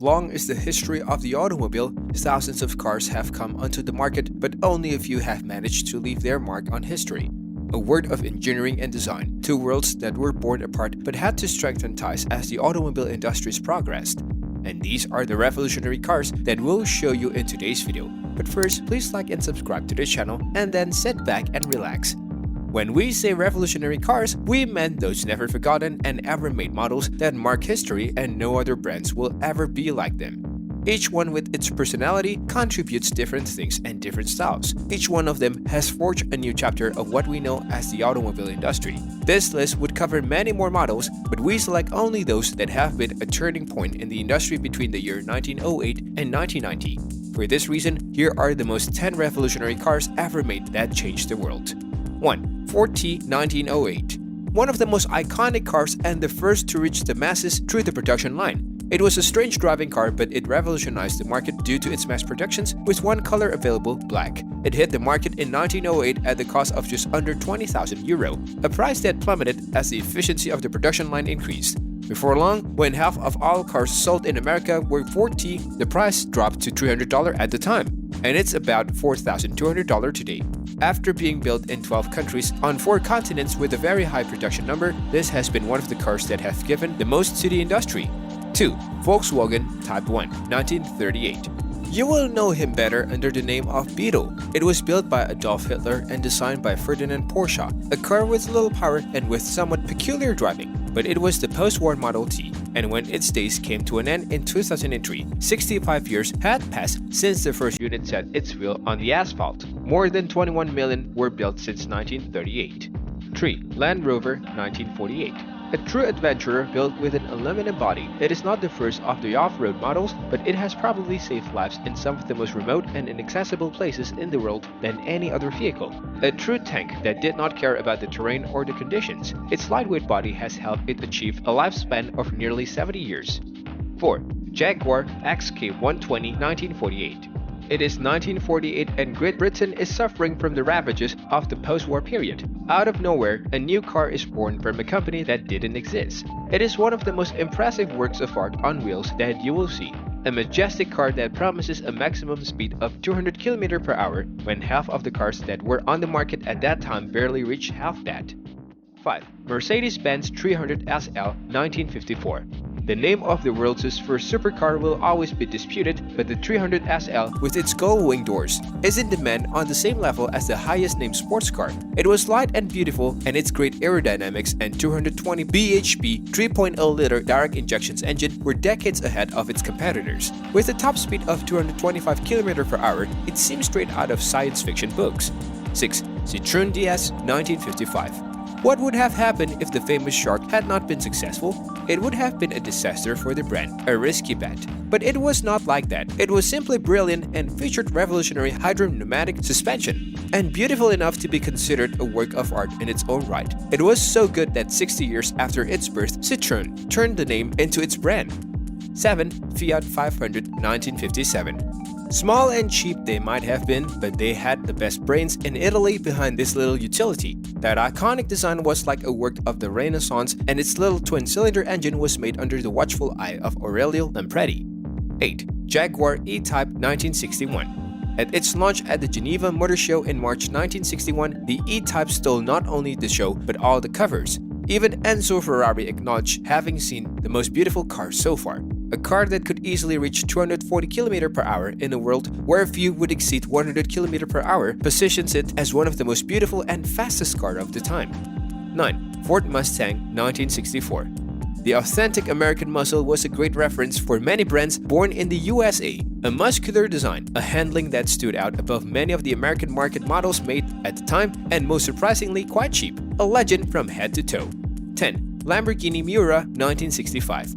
Long is the history of the automobile, thousands of cars have come onto the market, but only a few have managed to leave their mark on history. A word of engineering and design, two worlds that were born apart but had to strengthen ties as the automobile industries progressed. And these are the revolutionary cars that we'll show you in today's video. But first, please like and subscribe to the channel and then sit back and relax. When we say revolutionary cars, we meant those never forgotten and ever made models that mark history and no other brands will ever be like them. Each one with its personality contributes different things and different styles. Each one of them has forged a new chapter of what we know as the automobile industry. This list would cover many more models, but we select only those that have been a turning point in the industry between the year 1908 and 1990. For this reason, here are the most 10 revolutionary cars ever made that changed the world. 1. Ford T 1908. One of the most iconic cars and the first to reach the masses through the production line. It was a strange driving car, but it revolutionized the market due to its mass productions with one color available, black. It hit the market in 1908 at the cost of just under €20,000, a price that plummeted as the efficiency of the production line increased. Before long, when half of all cars sold in America were Ford T, the price dropped to $300 at the time, and it's about $4,200 today. After being built in 12 countries on 4 continents with a very high production number, this has been one of the cars that have given the most to the industry. 2. Volkswagen Type 1 1938. You will know him better under the name of Beetle. It was built by Adolf Hitler and designed by Ferdinand Porsche, a car with little power and with somewhat peculiar driving. But it was the post-war Model T, and when its days came to an end in 2003, 65 years had passed since the first unit set its wheel on the asphalt. More than 21 million were built since 1938. 3. Land Rover 1948. A true adventurer built with an aluminum body, it is not the first of the off-road models, but it has probably saved lives in some of the most remote and inaccessible places in the world than any other vehicle. A true tank that did not care about the terrain or the conditions. Its lightweight body has helped it achieve a lifespan of nearly 70 years. 4. Jaguar XK120 1948. It is 1948 and Great Britain is suffering from the ravages of the post-war period. Out of nowhere, a new car is born from a company that didn't exist. It is one of the most impressive works of art on wheels that you will see. A majestic car that promises a maximum speed of 200 km per hour when half of the cars that were on the market at that time barely reached half that. 5. Mercedes-Benz 300 SL 1954. The name of the world's first supercar will always be disputed, but the 300 SL, with its gull-wing doors, is in demand on the same level as the highest-named sports car. It was light and beautiful, and its great aerodynamics and 220 bhp 3.0-liter direct injection engine were decades ahead of its competitors. With a top speed of 225 km per hour, it seems straight out of science fiction books. 6. Citroën DS 1955. What would have happened if the famous Shark had not been successful? It would have been a disaster for the brand, a risky bet. But it was not like that. It was simply brilliant and featured revolutionary hydropneumatic suspension, and beautiful enough to be considered a work of art in its own right. It was so good that 60 years after its birth, Citroën turned the name into its brand. 7. Fiat 500 1957. Small and cheap they might have been, but they had the best brains in Italy behind this little utility. That iconic design was like a work of the Renaissance, and its little twin-cylinder engine was made under the watchful eye of Aurelio Lampredi. 8. Jaguar E-Type 1961. At its launch at the Geneva Motor Show in March 1961, the E-Type stole not only the show but all the covers. Even Enzo Ferrari acknowledged having seen the most beautiful car so far. A car that could easily reach 240 km per hour in a world where few would exceed 100 km per hour positions it as one of the most beautiful and fastest car of the time. 9. Ford Mustang 1964. The authentic American muscle was a great reference for many brands born in the USA. A muscular design, a handling that stood out above many of the American market models made at the time, and most surprisingly quite cheap. A legend from head to toe. 10. Lamborghini Miura 1965.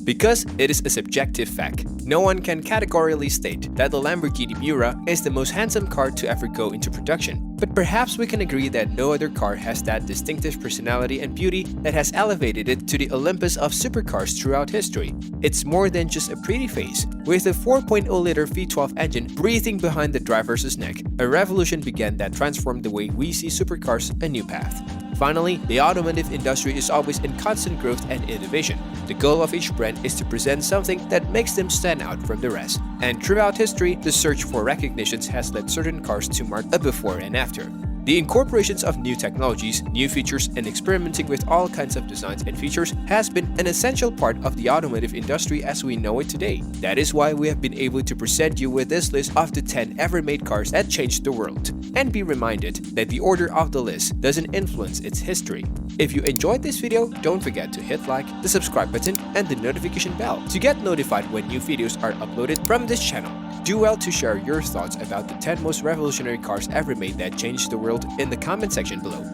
Because it is a subjective fact, no one can categorically state that the Lamborghini Miura is the most handsome car to ever go into production. But perhaps we can agree that no other car has that distinctive personality and beauty that has elevated it to the Olympus of supercars throughout history. It's more than just a pretty face. With a 4.0-liter V12 engine breathing behind the driver's neck, a revolution began that transformed the way we see supercars a new path. Finally, the automotive industry is always in constant growth and innovation. The goal of each brand is to present something that makes them stand out from the rest. And throughout history, the search for recognitions has led certain cars to mark a before and after. The incorporations of new technologies, new features, and experimenting with all kinds of designs and features has been an essential part of the automotive industry as we know it today. That is why we have been able to present you with this list of the 10 ever-made cars that changed the world. And be reminded that the order of the list doesn't influence its history. If you enjoyed this video, don't forget to hit like, the subscribe button, and the notification bell to get notified when new videos are uploaded from this channel. Do well to share your thoughts about the 10 most revolutionary cars ever made that changed the world in the comment section below.